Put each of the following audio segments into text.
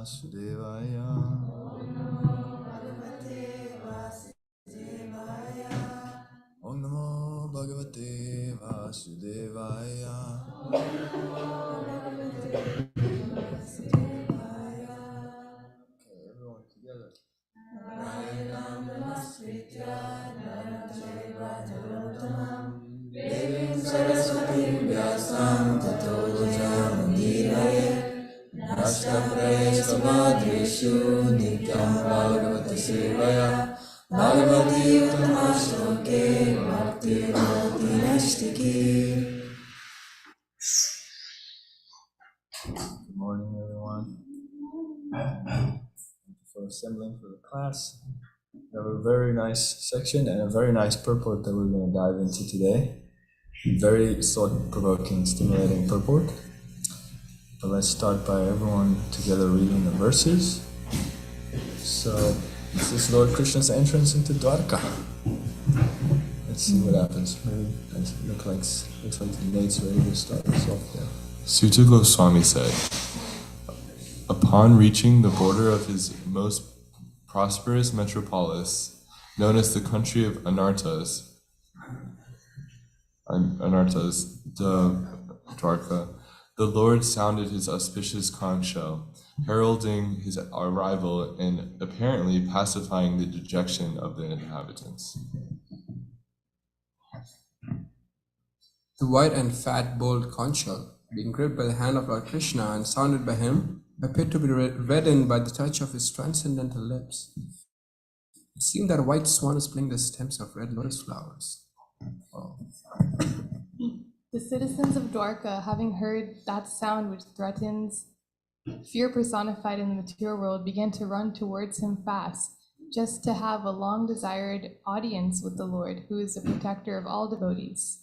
Vasudevaya. Om Namo Bhagavate Vasudevaya. Okay, everyone together. Devim Saraswati Vyasam Tato Jayamandiraya Nashtaprayesu Madreshu Nityam Bhagavata Sevaya Bhagavati Uttamaśloke Bhakti Bhakti Nashtiki. Good morning, everyone. Thank you for assembling for the class. We have a very nice section and a very nice purport that we're going to dive into today. Very thought-provoking, stimulating purport. But let's start by everyone together reading the verses. So, this is Lord Krishna's entrance into Dvaraka. Let's see what happens. Maybe it looks like Nate's ready to start us off there. Sutta Goswami said, upon reaching the border of his most prosperous metropolis, known as the country of Anartas, Dvaraka, the Lord sounded his auspicious conch shell, heralding his arrival and apparently pacifying the dejection of the inhabitants. The white and fat, bold conch shell, being gripped by the hand of Lord Krishna and sounded by him, appeared to be reddened by the touch of his transcendental lips. It seemed that a white swan was playing the stems of red lotus flowers. Oh. The citizens of Dvaraka, having heard that sound which threatens fear personified in the material world, began to run towards him fast, just to have a long-desired audience with the Lord, who is the protector of all devotees.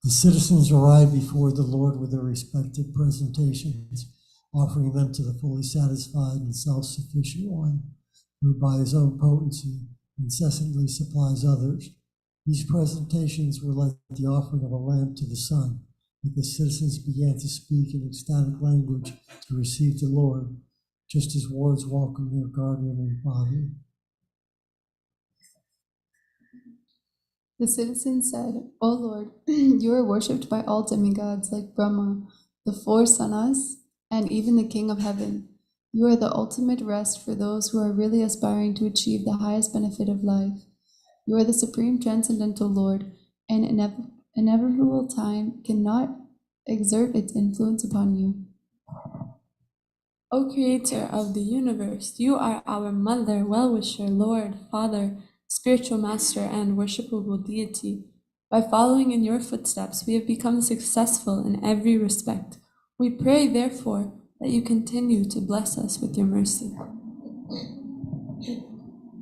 The citizens arrived before the Lord with their respective presentations, offering them to the fully satisfied and self-sufficient one, who by his own potency incessantly supplies others. These presentations were like the offering of a lamp to the sun, but the citizens began to speak in ecstatic language to receive the Lord, just as wards welcome their guardian and father. The citizens said, O Lord, you are worshipped by all demigods like Brahma, the four Sanas, and even the King of Heaven. You are the ultimate rest for those who are really aspiring to achieve the highest benefit of life. You are the supreme transcendental Lord, and inevitable time cannot exert its influence upon you. O Creator of the universe, you are our Mother, Well-wisher, Lord, Father, Spiritual Master, and worshipable deity. By following in your footsteps, we have become successful in every respect. We pray, therefore, that you continue to bless us with your mercy.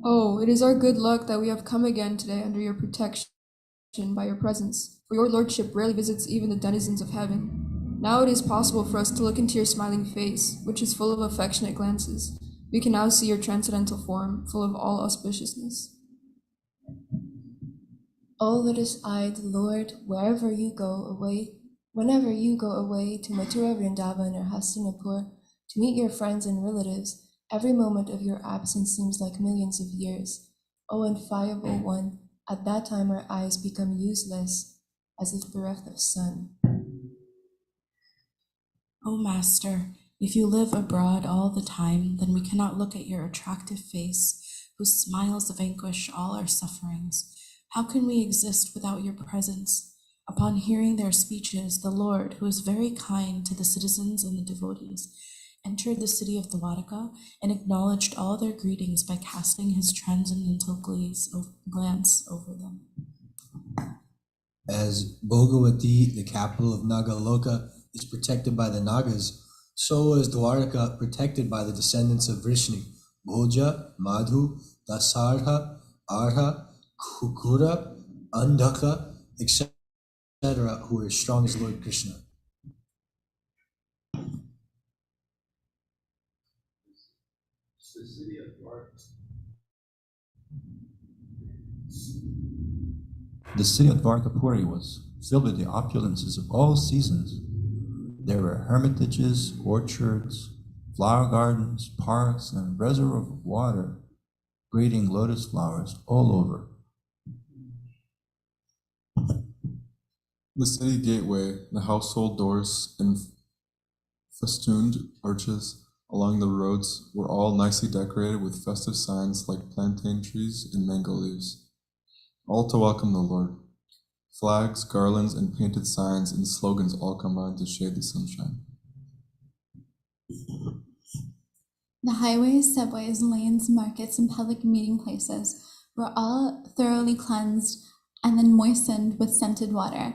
Oh, it is our good luck that we have come again today under your protection by your presence, for your lordship rarely visits even the denizens of heaven. Now it is possible for us to look into your smiling face, which is full of affectionate glances. We can now see your transcendental form, full of all auspiciousness. O let us eye the Lord whenever you go away to Mathura, Vrindavan, or Hastinapur to meet your friends and relatives. Every moment of your absence seems like millions of years. O inviolable one, at that time our eyes become useless, as if bereft of sun. O Master, if you live abroad all the time, then we cannot look at your attractive face, whose smiles vanquish all our sufferings. How can we exist without your presence? Upon hearing their speeches, the Lord, who is very kind to the citizens and the devotees, entered the city of Dvaraka and acknowledged all their greetings by casting his transcendental glance over them. As Bhogavati, the capital of Nagaloka, is protected by the Nagas, so was Dvaraka protected by the descendants of Vrishni, Bhoja, Madhu, Dasarha, Arha, Kukura, Andhaka, etc., who are as strong as Lord Krishna. The city of Dvaraka. The city of Dvarkapuri was filled with the opulences of all seasons. There were hermitages, orchards, flower gardens, parks, and a reservoir of water breeding lotus flowers all over. The city gateway, the household doors, and festooned arches along the roads were all nicely decorated with festive signs like plantain trees and mango leaves, all to welcome the Lord. Flags, garlands, and painted signs and slogans all combined to shade the sunshine. The highways, subways, lanes, markets, and public meeting places were all thoroughly cleansed and then moistened with scented water.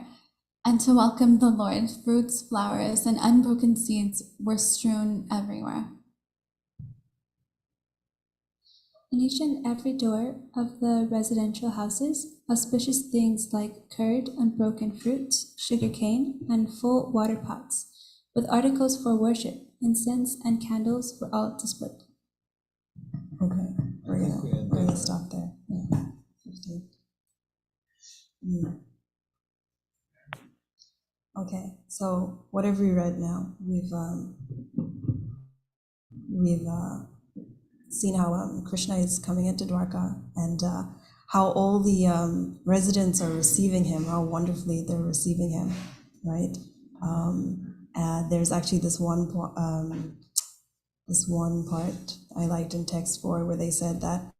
And to welcome the Lord, fruits, flowers, and unbroken seeds were strewn everywhere. In each and every door of the residential houses, auspicious things like curd, unbroken fruits, sugarcane, and full water pots, with articles for worship, incense, and candles were all displayed. Okay, we're gonna stop there. Yeah. 15. Okay, so what have we read now? We've seen how Krishna is coming into Dwarka, and how all the residents are receiving him, how wonderfully they're receiving him, right? There's actually this one part I liked in text 4 where they said that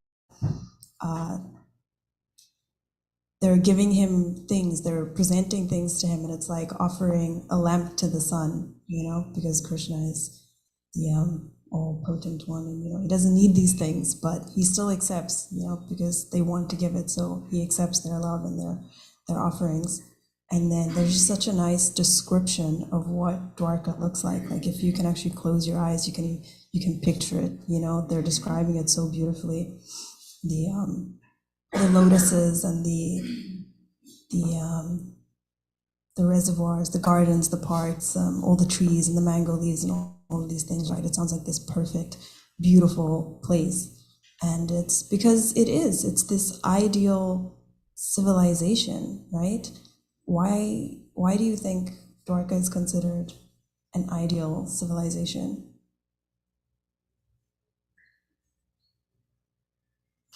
they're giving him things, they're presenting things to him, and it's like offering a lamp to the sun, because Krishna is the all-potent one, and he doesn't need these things, but he still accepts, because they want to give it, so he accepts their love and their offerings. And then there's just such a nice description of what Dwarka looks like. Like if you can actually close your eyes, you can picture it. They're describing it so beautifully. The lotuses and the reservoirs, the gardens, the parks, all the trees and the mango leaves and all of these things, right? It sounds like this perfect, beautiful place. And it's because it's this ideal civilization, right? Why do you think Dwarka is considered an ideal civilization?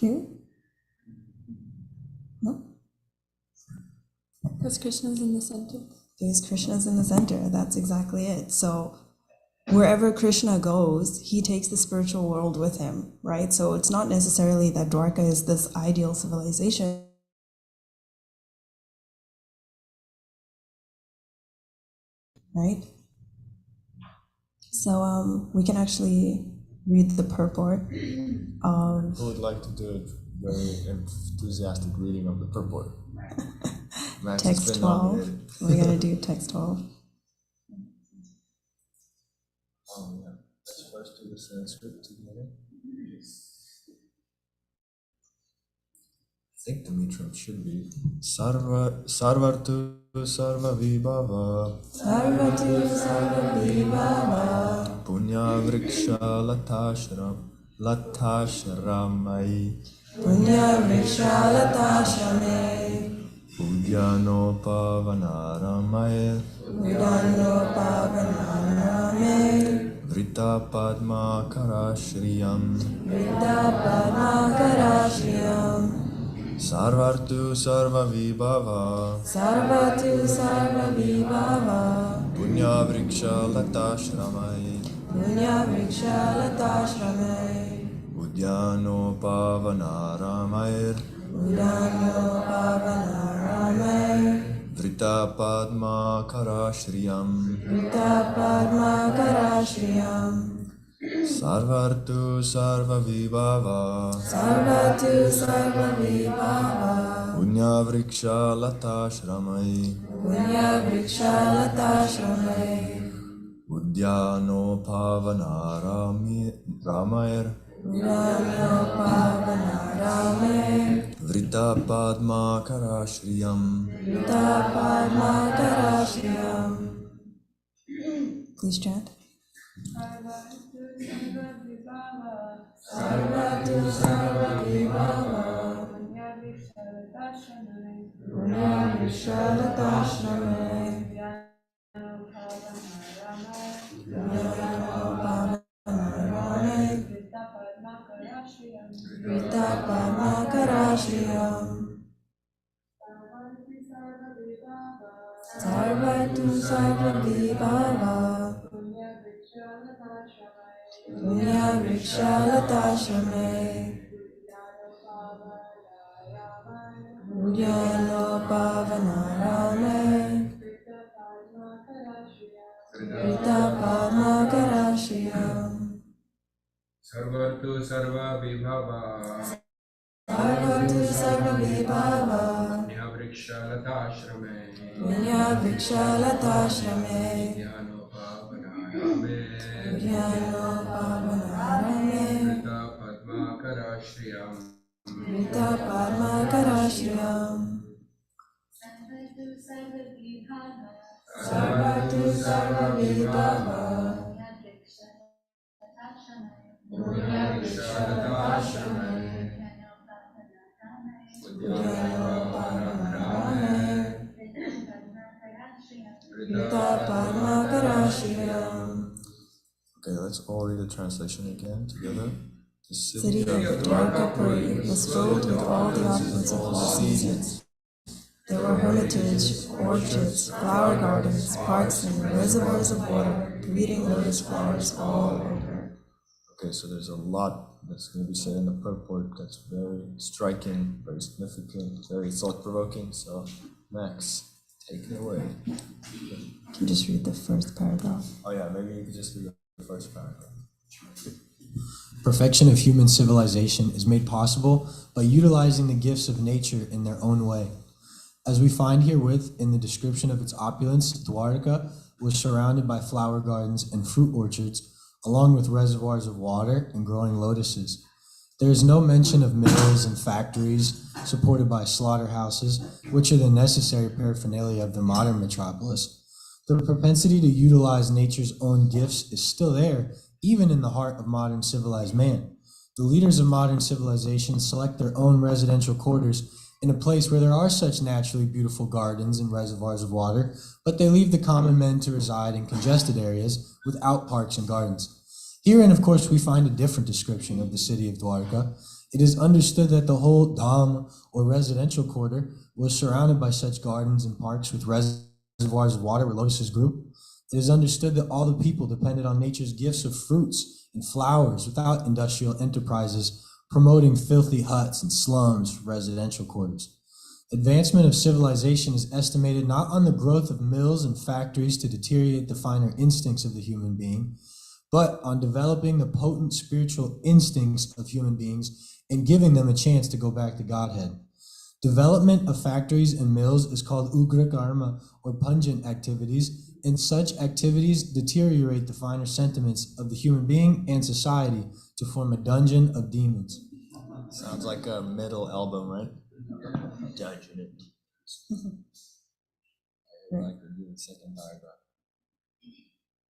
You? No? Because Krishna's in the center. Because Krishna's in the center, that's exactly it. So wherever Krishna goes, he takes the spiritual world with him, right? So it's not necessarily that Dwarka is this ideal civilization. Right? So we can actually read the purport of... Who would like to do a very enthusiastic reading of the purport? Text 12. We're going to do text 12. Oh, yeah. Let's first do the Sanskrit together. I think the Mitra should be Sarvartu Sarva Vibhava Punya Vriksha Latashramai Punya Vriksha Latashramai Udyano Pavanaramai Vrita Padma Karashriyam Sarvartu Sarva Vibhava Punya Vriksha Latashramai Udyano Pavanaramai Vrita Padma Karashriyam Sarvartu Sarva Vibhava Punya Vriksha Latashramai Udyano Pavanaramair Vrita Padma Karashriyam. Please chant. Sarvatu Sarva Vibhava Sarvatu Sarvabhibhava Punya Vrikshalatashame Udyano Pavanarame Rita Padmakarashiyam Sarvatu Sarva Vibhava Sarvatu Sarvabhibhava Punya Vrikshalatashame Punya Vrikshalatashame Jnano Pavanarame Udyano Pavanarame Rita Padmakarashriyam Rita Padmakarashiyam Sarvatu Sarvabhibhava Punya Vrikshalatashame Udyano Pavanarame Rita Padmakarashiyam. Okay, let's all read the translation again together. The City of Dvaraka was filled with all the opulence of all seasons. There were hermitage, orchards, flower gardens, parks, and reservoirs of water, breeding lotus flowers all over. Okay, so there's a lot that's going to be said in the purport that's very striking, very significant, very thought-provoking. So, Max, take it away. You can just read the first paragraph. Oh yeah, maybe you could just read the first paragraph. Perfection of human civilization is made possible by utilizing the gifts of nature in their own way. As we find herewith in the description of its opulence, Dvaraka was surrounded by flower gardens and fruit orchards, along with reservoirs of water and growing lotuses. There is no mention of mills and factories supported by slaughterhouses, which are the necessary paraphernalia of the modern metropolis. The propensity to utilize nature's own gifts is still there, even in the heart of modern civilized man. The leaders of modern civilization select their own residential quarters in a place where there are such naturally beautiful gardens and reservoirs of water, but they leave the common men to reside in congested areas without parks and gardens. Herein, of course, we find a different description of the city of Dvaraka. It is understood that the whole dham, or residential quarter, was surrounded by such gardens and parks with reservoirs of water where lotuses grew. It is understood that all the people depended on nature's gifts of fruits and flowers without industrial enterprises promoting filthy huts and slums for residential quarters. Advancement of civilization is estimated not on the growth of mills and factories to deteriorate the finer instincts of the human being, but on developing the potent spiritual instincts of human beings and giving them a chance to go back to Godhead. Development of factories and mills is called ugra karma, or pungent activities, and such activities deteriorate the finer sentiments of the human being and society to form a dungeon of demons. Sounds like a middle album, right? Dungeon. I like the second paragraph.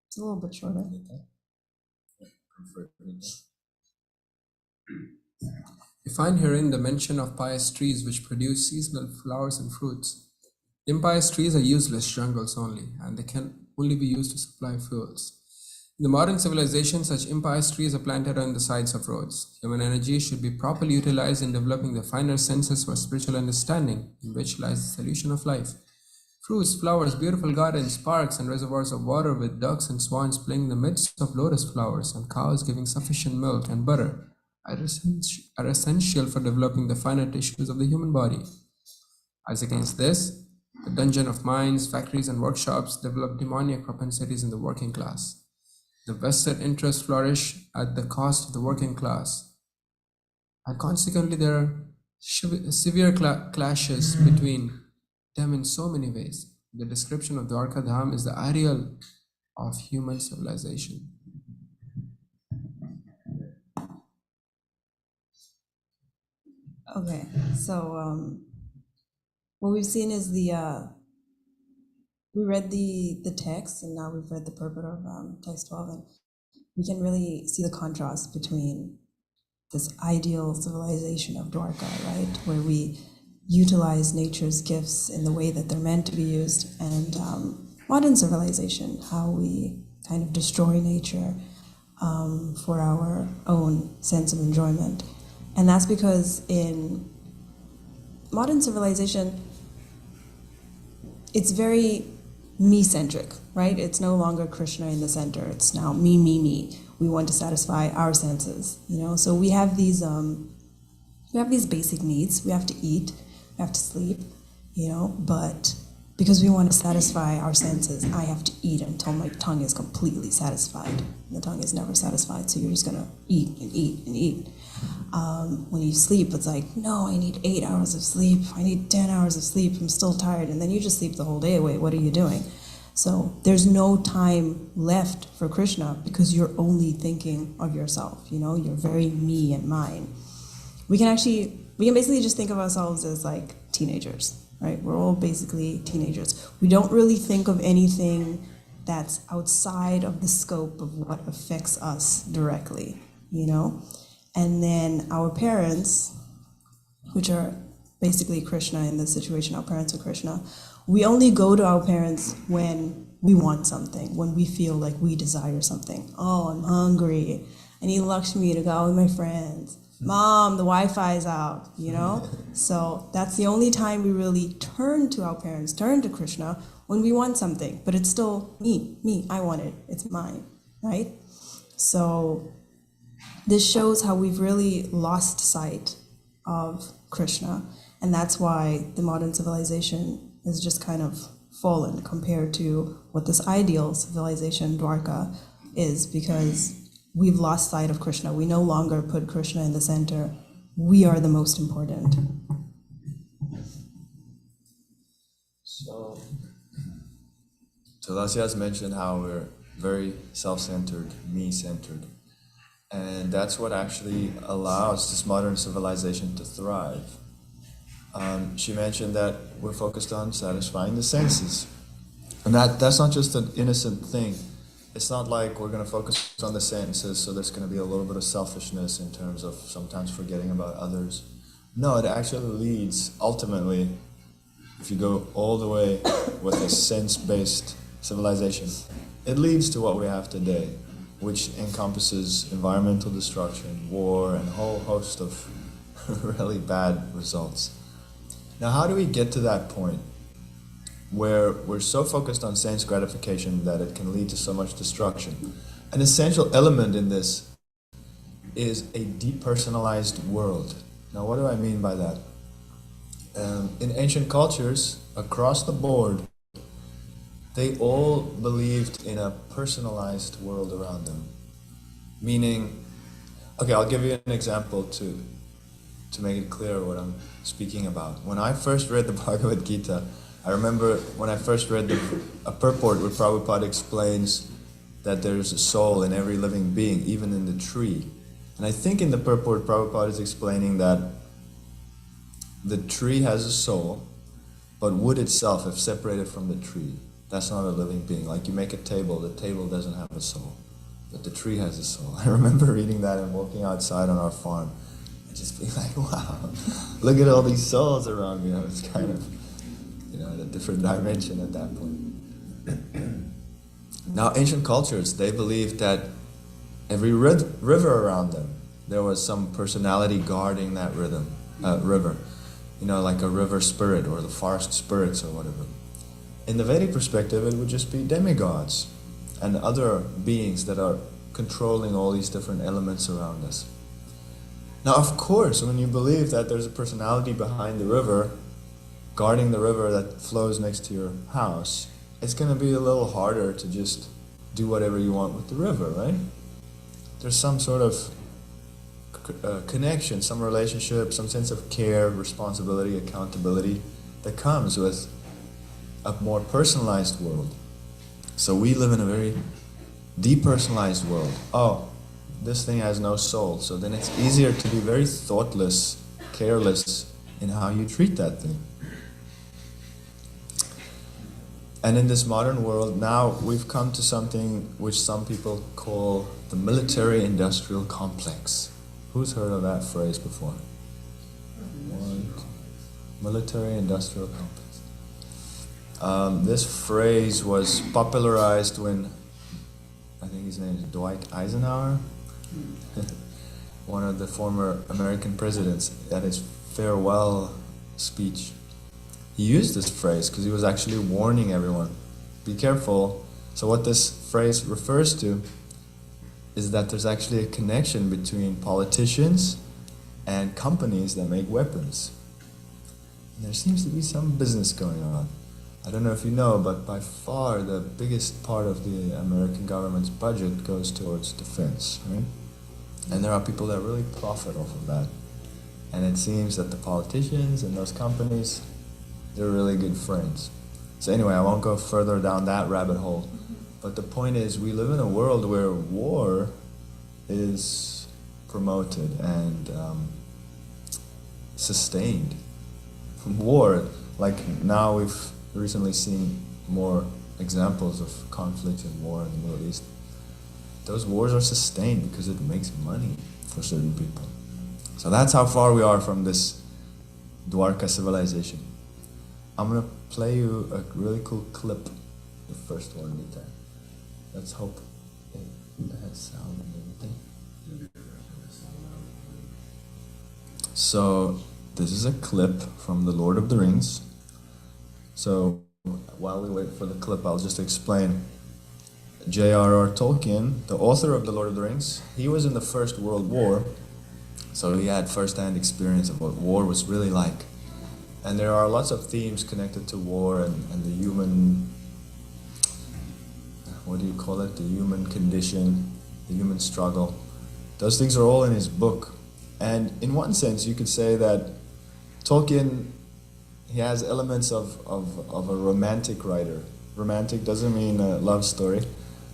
It's a little bit shorter. We find herein the mention of pious trees which produce seasonal flowers and fruits. Impious trees are useless jungles only, and they can only be used to supply fuels. In the modern civilization, such impious trees are planted on the sides of roads. Human energy should be properly utilized in developing the finer senses for spiritual understanding, in which lies the solution of life. Fruits, flowers, beautiful gardens, parks, and reservoirs of water with ducks and swans playing in the midst of lotus flowers, and cows giving sufficient milk and butter are essential for developing the finer tissues of the human body. As against this, the dungeon of mines, factories, and workshops develop demoniac propensities in the working class. The vested interests flourish at the cost of the working class, and consequently there are severe clashes between them in so many ways. The description of Dvaraka Dham is the ideal of human civilization. Okay, so what we've seen is we read the text, and now we've read the purport of text 12, and we can really see the contrast between this ideal civilization of Dwarka, right, where we utilize nature's gifts in the way that they're meant to be used, and modern civilization, how we kind of destroy nature for our own sense of enjoyment. And that's because in modern civilization, it's very me-centric, right? It's no longer Krishna in the center. It's now me, me, me. We want to satisfy our senses, you know? So we have these basic needs. We have to eat, we have to sleep, you know? But because we want to satisfy our senses, I have to eat until my tongue is completely satisfied. The tongue is never satisfied, so you're just gonna eat and eat and eat. When you sleep, it's like, no, I need 8 hours of sleep. I need 10 hours of sleep. I'm still tired. And then you just sleep the whole day away. What are you doing? So there's no time left for Krishna because you're only thinking of yourself. You know, you're very me and mine. We can basically just think of ourselves as like teenagers, right? We're all basically teenagers. We don't really think of anything that's outside of the scope of what affects us directly, you know? And then our parents, which are basically Krishna in this situation, our parents are Krishna, we only go to our parents when we want something, when we feel like we desire something. Oh, I'm hungry. I need Lakshmi to go out with my friends. Mom, the Wi-Fi's out, you know? So that's the only time we really turn to our parents, turn to Krishna, when we want something. But it's still me, I want it, it's mine, right? So this shows how we've really lost sight of Krishna, and that's why the modern civilization is just kind of fallen compared to what this ideal civilization, Dvaraka, is, because we've lost sight of Krishna. We no longer put Krishna in the center. We are the most important. So, Tulasya has mentioned how we're very self-centered, me-centered. And that's what actually allows this modern civilization to thrive. She mentioned that we're focused on satisfying the senses. And that's not just an innocent thing. It's not like we're going to focus on the senses, so there's going to be a little bit of selfishness in terms of sometimes forgetting about others. No, it actually leads, ultimately, if you go all the way with a sense-based civilization, it leads to what we have today, which encompasses environmental destruction, war, and a whole host of really bad results. Now, how do we get to that point where we're so focused on sense gratification that it can lead to so much destruction? An essential element in this is a depersonalized world. Now, what do I mean by that? In ancient cultures, across the board, they all believed in a personalized world around them. Meaning, okay, I'll give you an example to make it clear what I'm speaking about. When I first read the Bhagavad Gita, I remember when I first read a purport where Prabhupada explains that there's a soul in every living being, even in the tree. And I think in the purport, Prabhupada is explaining that the tree has a soul, but wood itself, if separated from the tree, that's not a living being. Like you make a table, the table doesn't have a soul, but the tree has a soul. I remember reading that and walking outside on our farm and just being like, wow, look at all these souls around me. I was kind of, in a different dimension at that point. Now, ancient cultures, they believed that every river around them, there was some personality guarding that river. Like a river spirit or the forest spirits or whatever. In the Vedic perspective, it would just be demigods and other beings that are controlling all these different elements around us. Now, of course, when you believe that there's a personality behind the river, guarding the river that flows next to your house, it's going to be a little harder to just do whatever you want with the river, right? There's some sort of connection, some relationship, some sense of care, responsibility, accountability that comes with a more personalized world. So we live in a very depersonalized world. Oh, this thing has no soul. So then it's easier to be very thoughtless, careless in how you treat that thing. And in this modern world, now we've come to something which some people call the military-industrial complex. Who's heard of that phrase before? Military-industrial complex. This phrase was popularized when, I think his name is Dwight Eisenhower, one of the former American presidents, at his farewell speech. He used this phrase because he was actually warning everyone, be careful. So what this phrase refers to is that there's actually a connection between politicians and companies that make weapons. And there seems to be some business going on. I don't know if you know, but by far the biggest part of the American government's budget goes towards defense, right? And there are people that really profit off of that. And it seems that the politicians and those companies, they're really good friends. So anyway, I won't go further down that rabbit hole. But the point is, we live in a world where war is promoted and sustained. War, like now we've recently seen more examples of conflict and war in the Middle East. Those wars are sustained because it makes money for certain people. So that's how far we are from this Dvaraka civilization. I'm going to play you a really cool clip, the first one right there. Let's hope it has sound and everything. So this is a clip from The Lord of the Rings. So while we wait for the clip, I'll just explain. J.R.R. Tolkien, the author of The Lord of the Rings, he was in the First World War, so he had first-hand experience of what war was really like. And there are lots of themes connected to war and the human, what do you call it, the human condition, the human struggle. Those things are all in his book. And in one sense, you could say that Tolkien, he has elements of a romantic writer. Romantic doesn't mean a love story.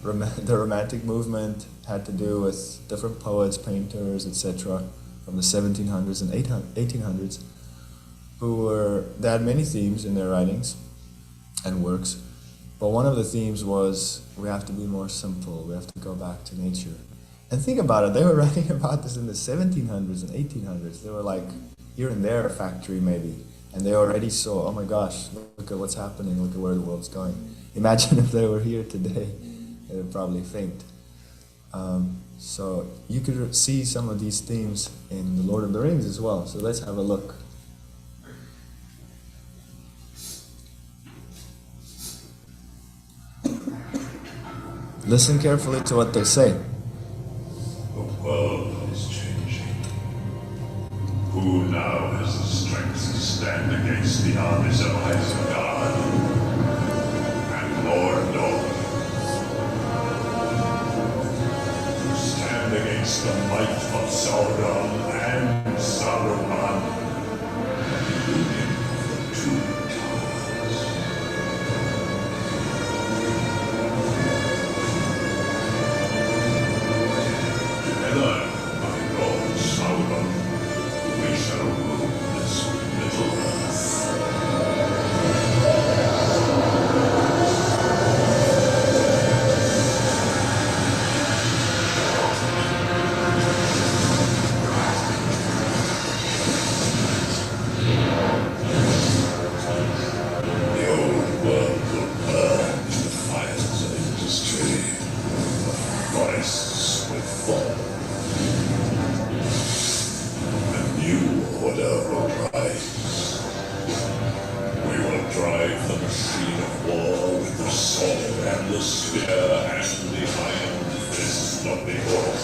The Romantic movement had to do with different poets, painters, etc. from the 1700s and 1800s they had many themes in their writings and works. But one of the themes was we have to be more simple, we have to go back to nature. And think about it, they were writing about this in the 1700s and 1800s. They were like here and there a factory maybe, and they already saw, oh my gosh, look at what's happening, look at where the world's going. Imagine if they were here today, they would probably faint. So you could see some of these themes in The Lord of the Rings as well. So let's have a look. Listen carefully to what they say. The world is changing. Who now has the strength to stand against the armies of Isengard? And Lord Lord, who stand against the might of Sauron and Saruman, including the two towers. Together, my Lord Sauron, we shall rule this little earth. The old world will burn in the fires of industry. Forests will fall. A new order will rise. We will drive the machine of war with the sword and the spear and the iron fist of the orc.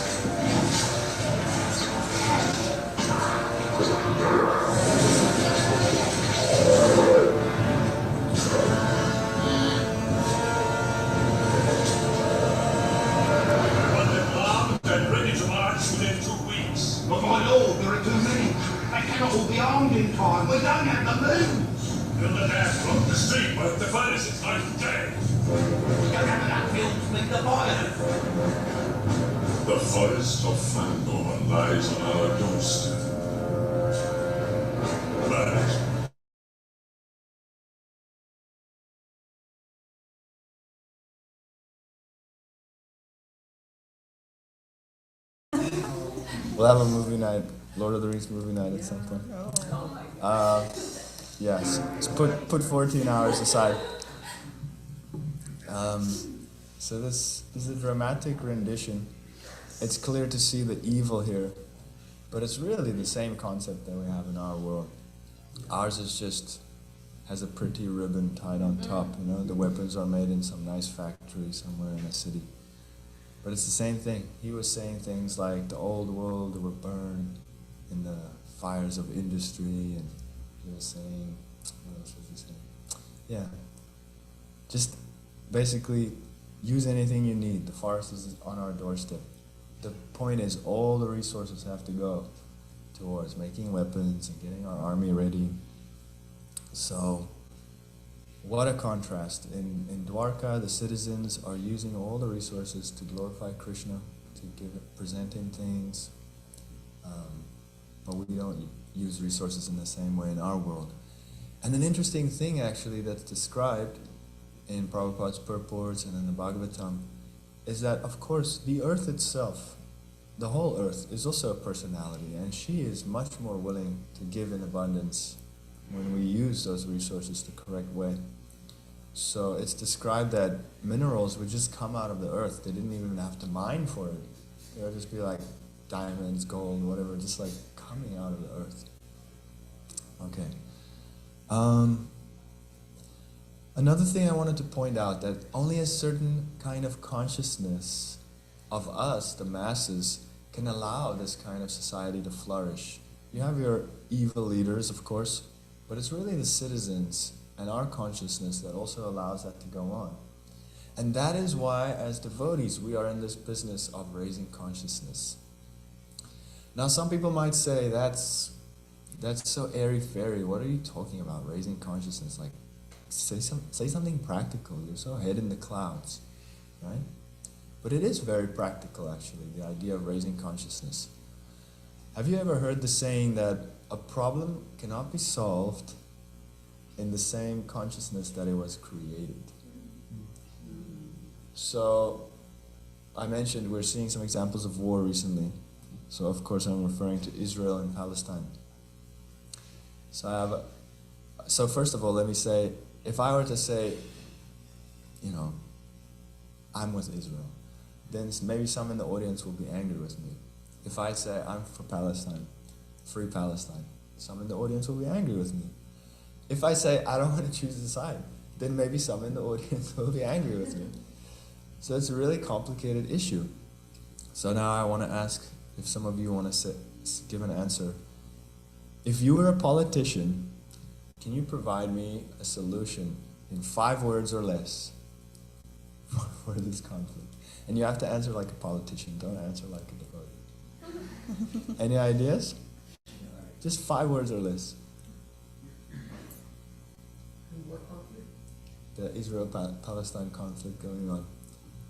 And ready to march within 2 weeks. But my lord, there are too many. They cannot all be armed in time. We don't have the means. Build a dam, block the street, work the furnaces night and day. We don't have enough fuel to make the fire. The forest of Fandor lies on our doorstep. But We'll have a movie night, Lord of the Rings movie night at some point. Yes, let's put 14 hours aside. So this is a dramatic rendition. It's clear to see the evil here, but it's really the same concept that we have in our world. Ours is just has a pretty ribbon tied on top, you know, the weapons are made in some nice factory somewhere in a city. But it's the same thing. He was saying things like the old world were burned in the fires of industry, and he was saying, what else was he saying? Yeah, just basically use anything you need. The forest is on our doorstep. The point is all the resources have to go towards making weapons and getting our army ready. So, what a contrast. In Dvaraka, the citizens are using all the resources to glorify Krishna, to present him things, but we don't use resources in the same way in our world. And an interesting thing actually that's described in Prabhupada's purports and in the Bhagavatam is that, of course, the earth itself, the whole earth, is also a personality, and she is much more willing to give in abundance when we use those resources the correct way. So it's described that minerals would just come out of the earth. They didn't even have to mine for it. It would just be like diamonds, gold, whatever, just like coming out of the earth. Okay. Another thing I wanted to point out, that only a certain kind of consciousness of us, the masses, can allow this kind of society to flourish. You have your evil leaders, of course, but it's really the citizens and our consciousness that also allows that to go on. And that is why, as devotees, we are in this business of raising consciousness. Now, some people might say, that's so airy-fairy. What are you talking about, raising consciousness? Like, say something practical. You're so head in the clouds, right? But it is very practical, actually, the idea of raising consciousness. Have you ever heard the saying that a problem cannot be solved in the same consciousness that it was created? So, I mentioned we're seeing some examples of war recently. So, of course, I'm referring to Israel and Palestine. So first of all, let me say, if I were to say, you know, I'm with Israel, then maybe some in the audience will be angry with me. If I say I'm for Palestine, free Palestine, some in the audience will be angry with me. If I say I don't want to choose a side, then maybe some in the audience will be angry with me. So it's a really complicated issue. So now I want to ask if some of you want to give an answer. If you were a politician, can you provide me a solution in 5 words or less for this conflict? And you have to answer like a politician, don't answer like a devotee. Any ideas? Just 5 words or less. The Israel-Palestine conflict going on.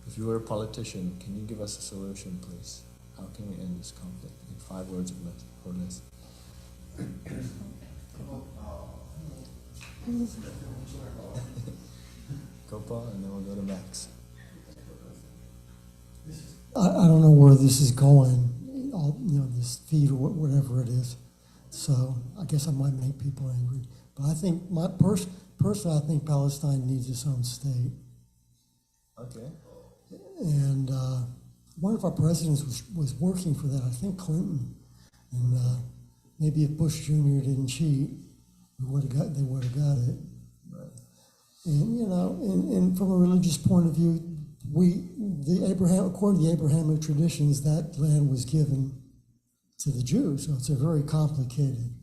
If you were a politician, can you give us a solution, please? How can we end this conflict in 5 words or less? Gopal, and then we'll go to Max. I don't know where this is going, this feed or whatever it is. So I guess I might make people angry. But I think, personally, I think Palestine needs its own state. Okay. And one of our presidents was working for that, I think Clinton. And maybe if Bush Jr. didn't cheat, they would have got it. Right. And and from a religious point of view, according to the Abrahamic traditions, that land was given to the Jews. So it's a very complicated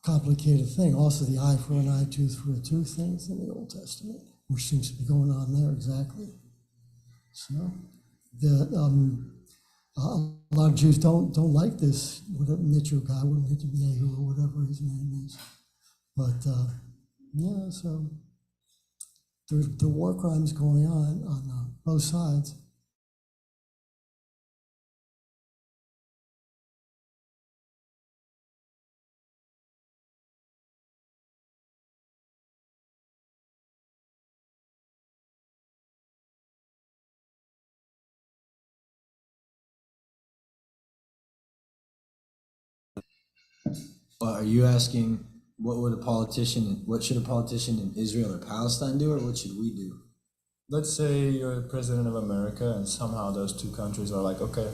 thing. Also, the eye for an eye, tooth for a tooth things in the Old Testament, which seems to be going on there exactly. So a lot of Jews don't like this Mitchell guy, Netanyahu or whatever his name is. But so the war crimes going on both sides. Are you asking what should a politician in Israel or Palestine do, or what should we do? Let's say you're the president of America and somehow those two countries are like, okay,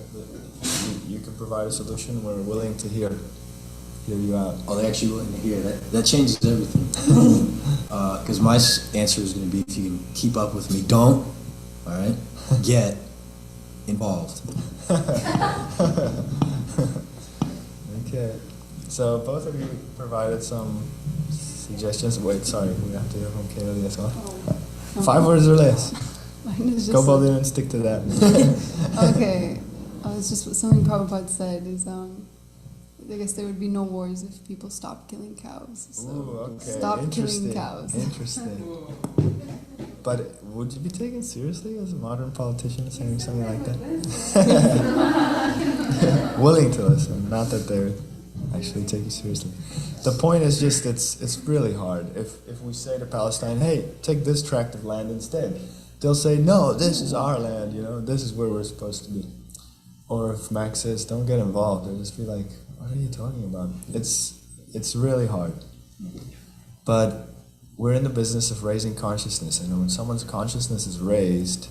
you can provide a solution, we're willing to hear you out. Oh, they're actually willing to hear that. That changes everything. Because my answer is going to be, if you can keep up with me, don't, all right, get involved. Okay, so both of you provided some suggestions. Wait, sorry, we have to hear from Kaylee as well. 5 words or less. Mine is just Go didn't stick to that. Okay, it's just something Prabhupada said is, I guess there would be no wars if people stopped killing cows. So Ooh, okay. stop killing cows. Interesting. But would you be taken seriously as a modern politician saying something like that? Willing to listen, not that they're actually take you seriously. The point is just it's really hard. If we say to Palestine, hey, take this tract of land instead, they'll say, no, this is our land, this is where we're supposed to be. Or if Max says, don't get involved, they'll just be like, what are you talking about? It's really hard. But we're in the business of raising consciousness, and when someone's consciousness is raised,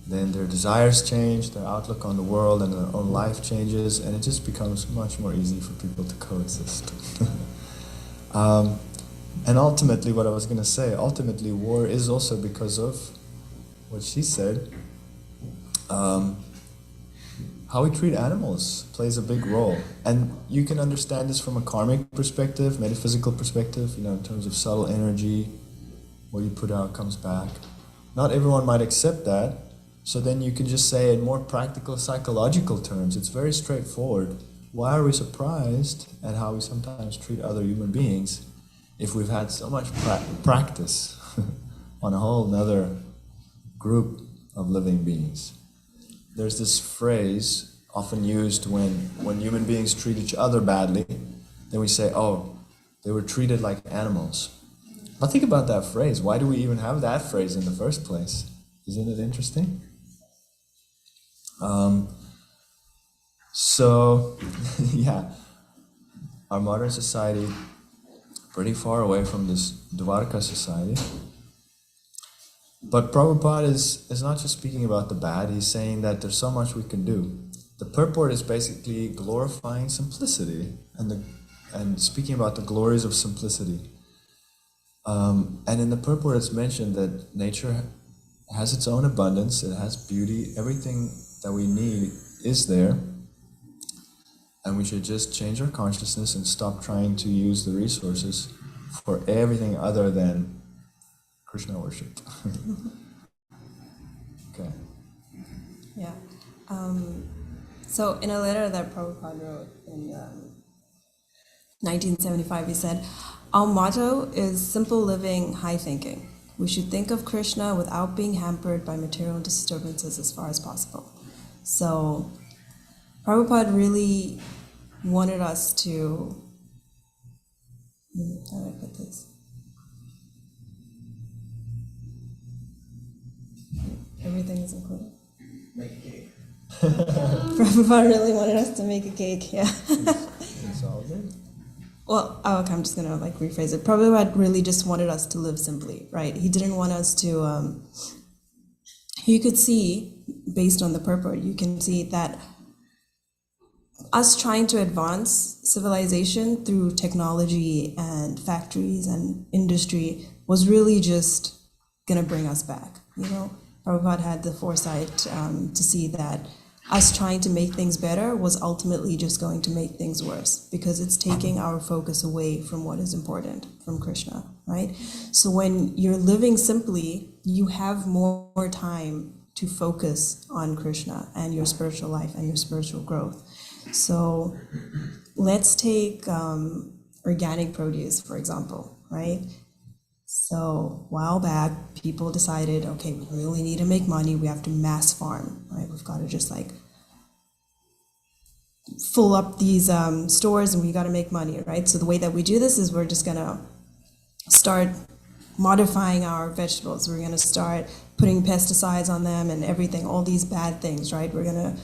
then their desires change, their outlook on the world and their own life changes, and it just becomes much more easy for people to coexist. And ultimately, what I was going to say, ultimately war is also because of what she said. How we treat animals plays a big role. And you can understand this from a karmic perspective, metaphysical perspective, in terms of subtle energy, what you put out comes back. Not everyone might accept that, so then you can just say in more practical psychological terms, it's very straightforward. Why are we surprised at how we sometimes treat other human beings if we've had so much practice on a whole other group of living beings? There's this phrase often used when human beings treat each other badly, then we say, oh, they were treated like animals. But think about that phrase. Why do we even have that phrase in the first place? Isn't it interesting? So, yeah, our modern society, pretty far away from this Dvaraka society. But Prabhupada is not just speaking about the bad, he's saying that there's so much we can do. The purport is basically glorifying simplicity and speaking about the glories of simplicity. And in the purport it's mentioned that nature has its own abundance, it has beauty, everything that we need is there, and we should just change our consciousness and stop trying to use the resources for everything other than Krishna worship. Okay. Yeah. So in a letter that Prabhupada wrote in 1975, he said, our motto is simple living, high thinking. We should think of Krishna without being hampered by material disturbances as far as possible. So Prabhupada really wanted us to, how do I put this? Everything is included. Make a cake. Prabhupada really wanted us to make a cake, yeah. It's all good. Well, okay, I'm just gonna rephrase it. Prabhupada really just wanted us to live simply, right? He didn't want us to, you could see, based on the purport, you can see that us trying to advance civilization through technology and factories and industry was really just gonna bring us back, Prabhupada had the foresight to see that us trying to make things better was ultimately just going to make things worse because it's taking our focus away from what is important, from Krishna, right? So when you're living simply, you have more time to focus on Krishna and your spiritual life and your spiritual growth. So let's take organic produce, for example, right? So a while back, people decided, okay, we really need to make money. We have to mass farm, right? We've got to just fill up these stores and we got to make money, right? So the way that we do this is we're just going to start modifying our vegetables. We're going to start putting pesticides on them and everything, all these bad things, right? We're going to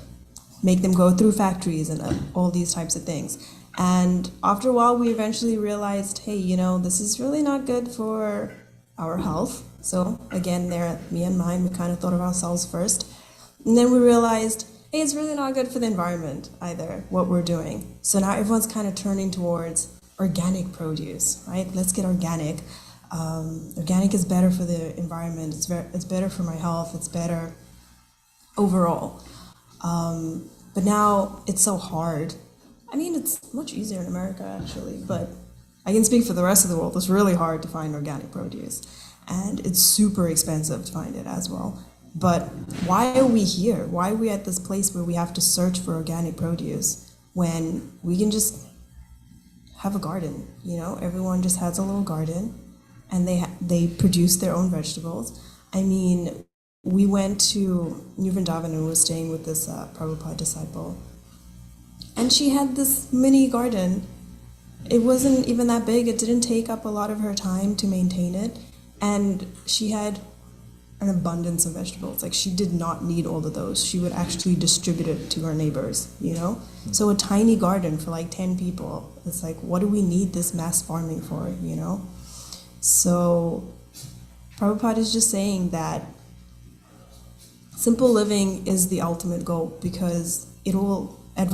make them go through factories and all these types of things. And after a while, we eventually realized, hey, this is really not good for our health. So again, there, me and mine, we kind of thought of ourselves first. And then we realized, hey, it's really not good for the environment either, what we're doing. So now everyone's kind of turning towards organic produce, right? Let's get organic. Organic is better for the environment. It's better for my health. It's better overall. But now it's so hard. I mean, it's much easier in America, actually, but I can speak for the rest of the world. It's really hard to find organic produce, and it's super expensive to find it as well. But why are we here? Why are we at this place where we have to search for organic produce when we can just have a garden? Everyone just has a little garden, and they produce their own vegetables. I mean, we went to New Vrindavan and we were staying with this Prabhupada disciple. And she had this mini garden. It wasn't even that big. It didn't take up a lot of her time to maintain it. And she had an abundance of vegetables. Like, she did not need all of those. She would actually distribute it to her neighbors, So a tiny garden for like 10 people. It's like, what do we need this mass farming for, So Prabhupada is just saying that simple living is the ultimate goal because it will it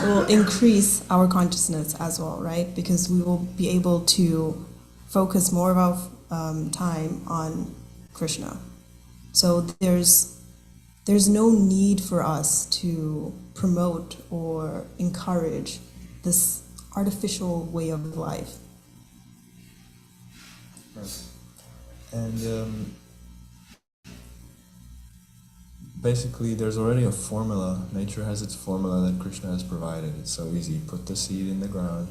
will increase our consciousness as well, right? Because we will be able to focus more of our time on Krishna. So there's no need for us to promote or encourage this artificial way of life. Right. And basically, there's already a formula. Nature has its formula that Krishna has provided. It's so easy. Put the seed in the ground,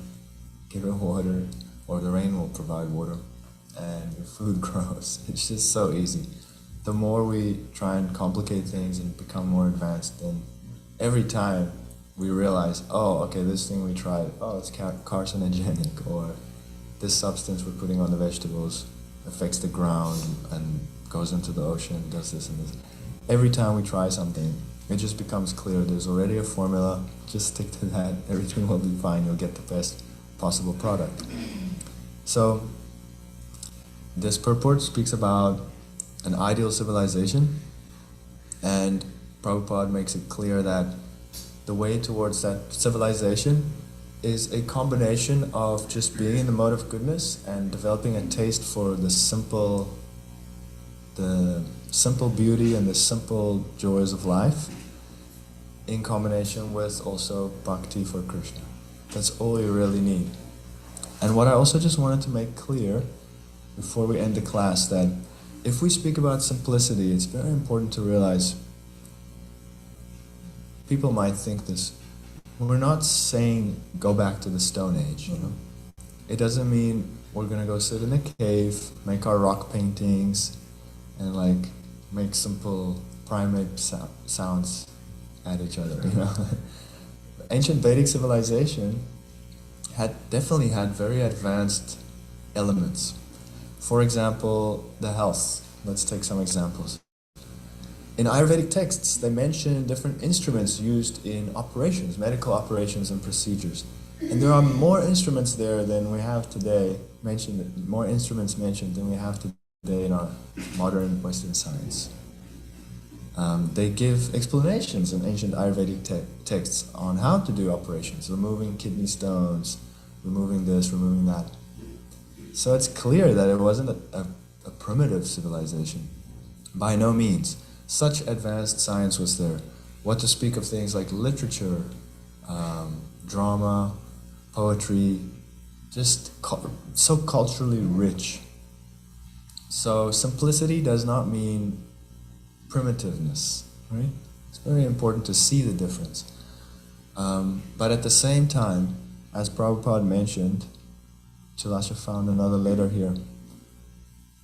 give it water, or the rain will provide water, and your food grows. It's just so easy. The more we try and complicate things and become more advanced, then every time we realize, oh, okay, this thing we tried, oh, it's carcinogenic, or this substance we're putting on the vegetables affects the ground and goes into the ocean, does this and this. Every time we try something, it just becomes clear there's already a formula, just stick to that, everything will be fine, you'll get the best possible product. So, this purport speaks about an ideal civilization, and Prabhupada makes it clear that the way towards that civilization is a combination of just being in the mode of goodness and developing a taste for the simple beauty and the simple joys of life, in combination with also bhakti for Krishna. That's all you really need. And what I also just wanted to make clear before we end the class, that if we speak about simplicity, it's very important to realize, people might think this, we're not saying go back to the Stone Age, It doesn't mean we're gonna go sit in a cave, make our rock paintings, and make simple primate sounds at each other, Ancient Vedic civilization definitely had very advanced elements. For example, the health. Let's take some examples. In Ayurvedic texts, they mention different instruments used in operations, medical operations and procedures. And there are more instruments there than we have today, more instruments mentioned than we have today in our modern Western science. They give explanations in ancient Ayurvedic texts on how to do operations, removing kidney stones, removing this, removing that. So it's clear that it wasn't a primitive civilization. By no means. Such advanced science was there. What to speak of things like literature, drama, poetry, just so culturally rich. So simplicity does not mean primitiveness, right? It's very important to see the difference. But at the same time, as Prabhupada mentioned, Tulasyananda found another letter here.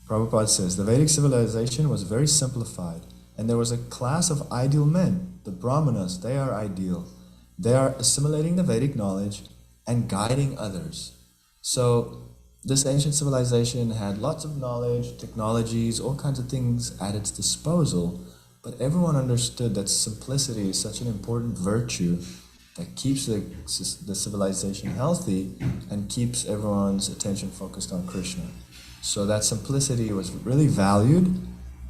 Prabhupada says, the Vedic civilization was very simplified, and there was a class of ideal men, the Brahmanas. They are ideal. They are assimilating the Vedic knowledge and guiding others. So this ancient civilization had lots of knowledge, technologies, all kinds of things at its disposal, but everyone understood that simplicity is such an important virtue that keeps the civilization healthy and keeps everyone's attention focused on Krishna. So that simplicity was really valued,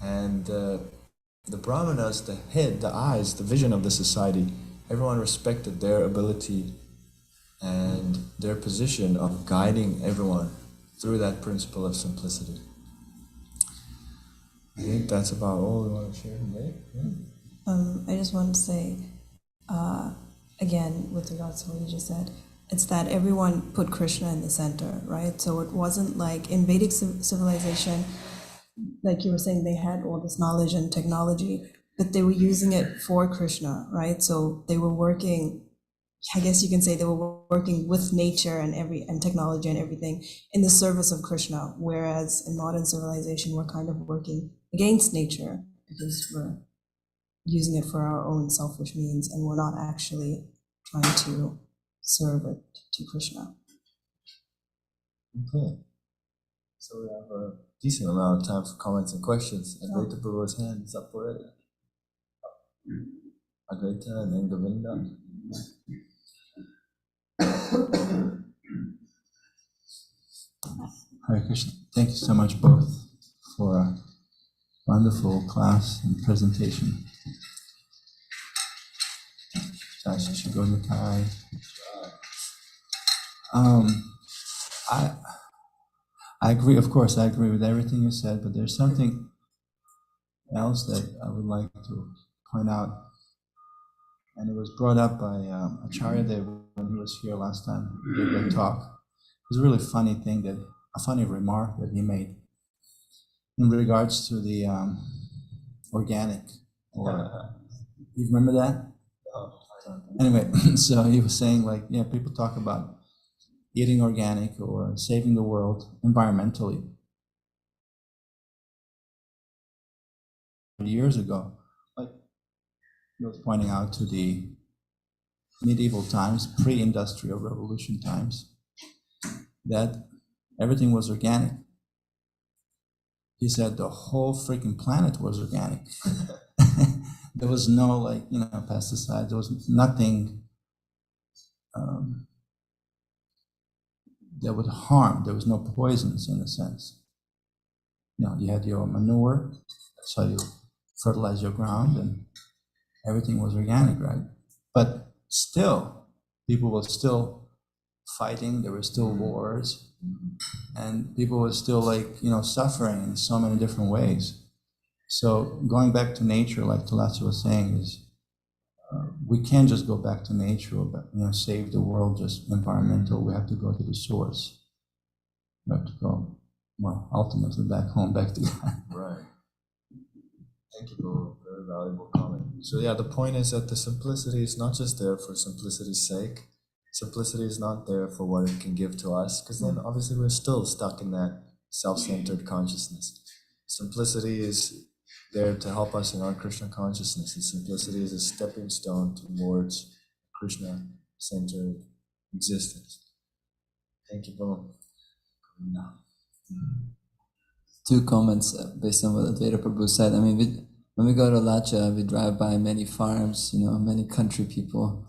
and the brahmanas, the head, the eyes, the vision of the society, everyone respected their ability and their position of guiding everyone through that principle of simplicity. I think that's about all we want to share today. Yeah. I just want to say, again, with regards to what you just said, it's that everyone put Krishna in the center, right? So it wasn't like in Vedic civilization, like you were saying, they had all this knowledge and technology, but they were using it for Krishna, right? So they were working, I guess you can say they were working with nature and technology and everything in the service of Krishna, whereas in modern civilization, we're kind of working against nature because we're using it for our own selfish means, and we're not actually trying to serve it to Krishna. Okay. So we have a decent amount of time for comments and questions. Advaita Prabhu's hand is up already. Advaita and then Govinda. Hare Krishna. Thank you so much both for a wonderful class and presentation. Jai Shri Govikai. I agree, of course, I agree with everything you said, but there's something else that I would like to point out. And it was brought up by Acharya Dev when he was here last time, he gave that talk. It was a really funny thing, a funny remark that he made in regards to the organic. You remember that? Anyway, so he was saying, like, people talk about eating organic or saving the world environmentally. Years ago, like he was pointing out to the medieval times, pre-industrial revolution times, that everything was organic. He said the whole freaking planet was organic. There was no pesticides. There was nothing that would harm. There was no poisons in a sense. You had your manure, that's how you fertilize your ground, and everything was organic, right? But still, people were still fighting. There were still wars, and people were still suffering in so many different ways. So going back to nature, like Tulasya was saying, is we can't just go back to nature or save the world just environmental. We have to go to the source. We have to go, ultimately back home, back to God. Right. Thank you for a very valuable comment. So the point is that the simplicity is not just there for simplicity's sake. Simplicity is not there for what it can give to us, because then obviously we're still stuck in that self-centered consciousness. Simplicity is there to help us in our Krishna consciousness, and simplicity is a stepping stone towards Krishna-centered existence. Thank you, Prabhu. Two comments based on what Advaita Prabhu said. I mean, when we go to Lacha, we drive by many farms, many country people,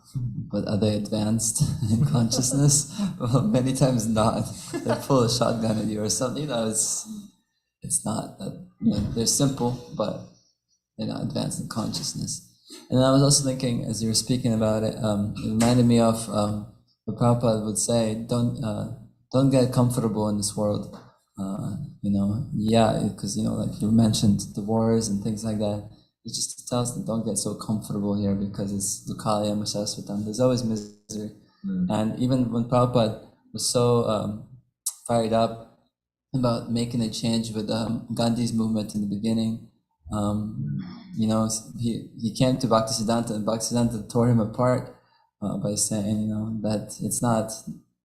but are they advanced in consciousness? Well, many times not. They pull a shotgun at you or something. It's not that. They're simple, but they're not advanced in consciousness. And then I was also thinking, as you were speaking about it, it reminded me of what Prabhupada would say: don't get comfortable in this world. Because like you mentioned, the wars and things like that. It just tells them don't get so comfortable here because it's Dukhalaya Masasvatam. There's always misery. And even when Prabhupada was so fired up about making a change with Gandhi's movement in the beginning, he came to Bhaktisiddhanta, and Bhaktisiddhanta tore him apart by saying, that it's not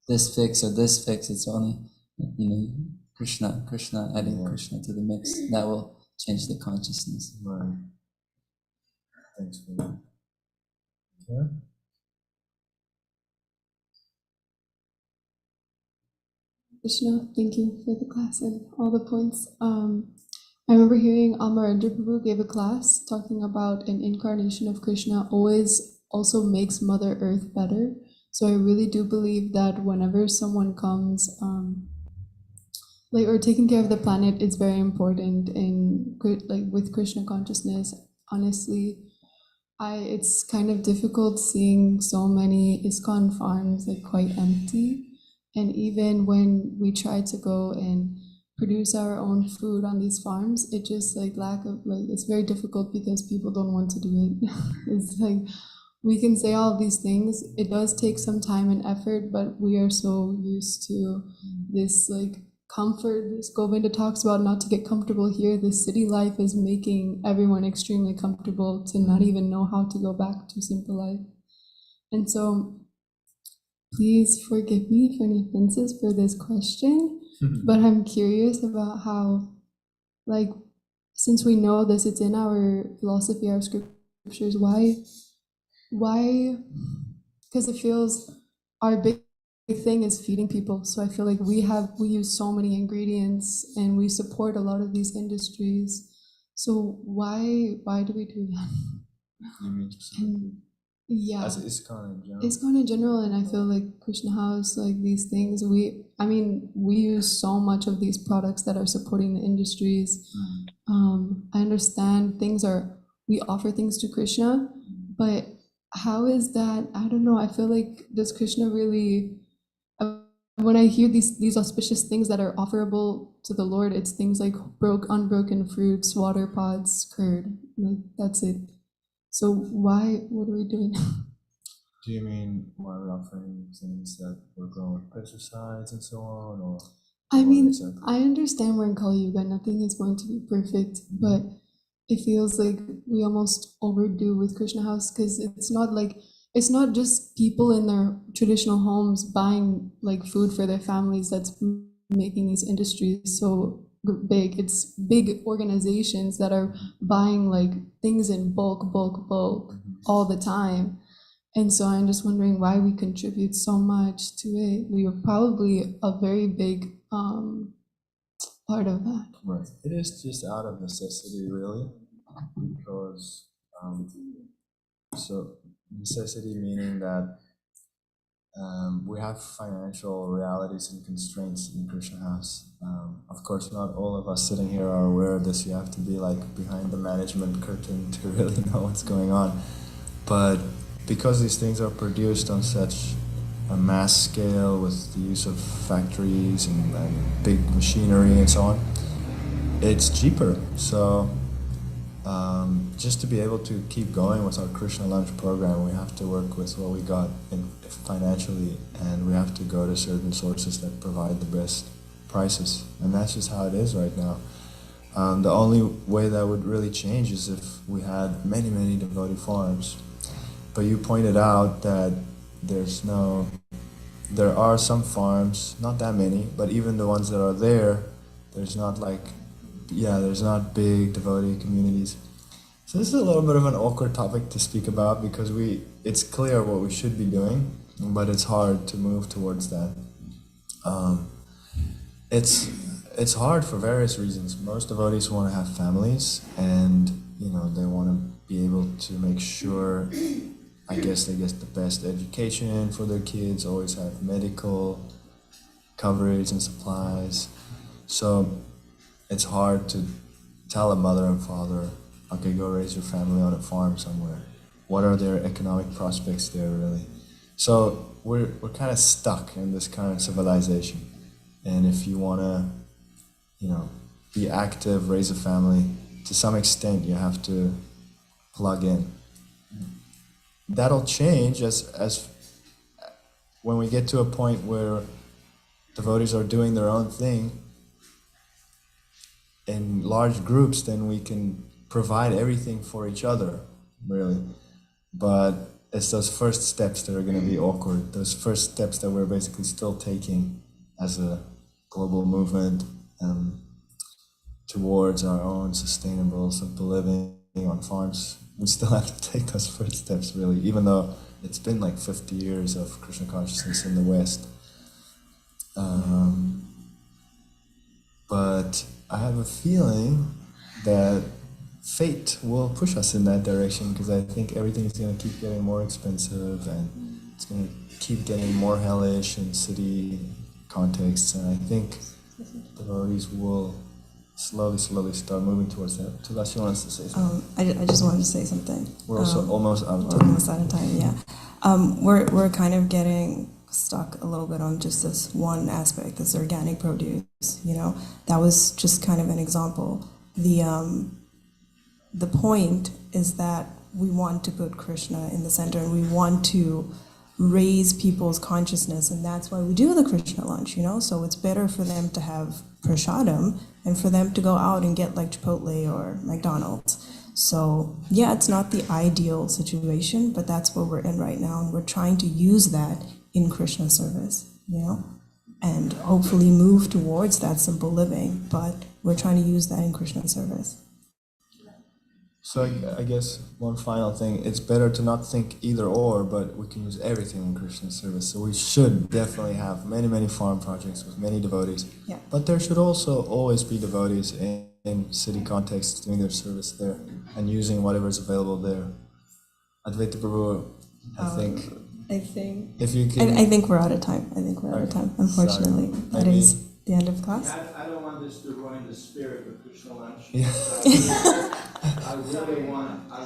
this fix or this fix. It's only Krishna, adding Krishna to the mix. That will change the consciousness. Right. Thanks for that. Okay. Krishna, thank you for the class and all the points. I remember hearing Amarendra Prabhu gave a class talking about an incarnation of Krishna always also makes Mother Earth better. So I really do believe that whenever someone comes, or taking care of the planet is very important in with Krishna consciousness. Honestly, it's kind of difficult seeing so many ISKCON farms quite empty, and even when we try to go and produce our own food on these farms, it just it's very difficult because people don't want to do it. It's we can say all these things. It does take some time and effort, but we are so used to this comfort. This Govinda talks about not to get comfortable here. This city life is making everyone extremely comfortable to not even know how to go back to simple life. And so please forgive me for any offenses for this question, but I'm curious about how, since we know this, it's in our philosophy, our scriptures, why, because it feels our big thing is feeding people. So I feel like we use so many ingredients and we support a lot of these industries. So why do we do that? You mean yeah, as ISKCON in general? ISKCON in general, and I feel like Krishna House, these things, we use so much of these products that are supporting the industries. I understand we offer things to Krishna, but how is that? I don't know. I feel like, does Krishna really, when I hear these auspicious things that are offerable to the Lord, it's things like unbroken fruits, water pots, curd. That's it. So what are we doing? Do you mean why we're offering things that were grown with pesticides and so on, or? I mean, I understand we're in Kali Yuga, nothing is going to be perfect, but it feels like we almost overdo with Krishna House, because it's not just people in their traditional homes buying food for their families that's making these industries so big. It's big organizations that are buying things in bulk all the time. And so I'm just wondering why we contribute so much to it. We are probably a very big part of that. Right. It is just out of necessity, really, because so necessity meaning that we have financial realities and constraints in Krishna House. Of course, not all of us sitting here are aware of this. You have to be behind the management curtain to really know what's going on. But because these things are produced on such a mass scale with the use of factories and big machinery and so on, it's cheaper. So just to be able to keep going with our Krishna Lunch program, we have to work with what we got financially, and we have to go to certain sources that provide the best prices. And that's just how it is right now. The only way that would really change is if we had many, many devotee farms. But you pointed out that there are some farms, not that many, but even the ones that are there, there's not big devotee communities. So this is a little bit of an awkward topic to speak about, because it's clear what we should be doing, but it's hard to move towards that. It's hard for various reasons. Most devotees want to have families, and they want to be able to make sure, I guess, they get the best education for their kids, always have medical coverage and supplies. So it's hard to tell a mother and father, okay, go raise your family on a farm somewhere. What are their economic prospects there, really? So we're kind of stuck in this current civilization. And if you want to, be active, raise a family, to some extent you have to plug in. That'll change as when we get to a point where devotees are doing their own thing in large groups, then we can provide everything for each other, really. But it's those first steps that are going to be awkward, those first steps that we're basically still taking as a global movement towards our own sustainable, simple living on farms. We still have to take those first steps, really, even though it's been 50 years of Krishna consciousness in the West. But I have a feeling that fate will push us in that direction, because I think everything is going to keep getting more expensive, and it's going to keep getting more hellish in city contexts, and I think devotees will slowly start moving towards that. Tulasi wants to say something. I just wanted to say something. We're also almost out of We're time. almost out of time, yeah. We're kind of getting stuck a little bit on just this one aspect, this organic produce, you know. That was just kind of an example. The point is that we want to put Krishna in the center, and we want to raise people's consciousness, and that's why we do the Krishna lunch, you know. So it's better for them to have prasadam and for them to go out and get like Chipotle or McDonald's. So yeah, it's not the ideal situation, but that's where we're in right now, and we're trying to use that in Krishna service, you know, and hopefully move towards that simple living, but we're trying to use that in Krishna service. So I guess one final thing, it's better to not think either or, but we can use everything in Krishna service. So we should definitely have many farm projects with many devotees. Yeah. But there should also always be devotees in city contexts doing their service there and using whatever is available there. Advaita Prabhu, I think if you can... I think we're out of time. Unfortunately. Sorry. That is the end of class. I don't want this to ruin the spirit of Krishna lunch. Yeah. I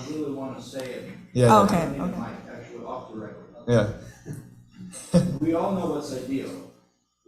really want to say it. Yeah. Oh, okay. I mean, like, actually off the record. Yeah. We all know what's ideal.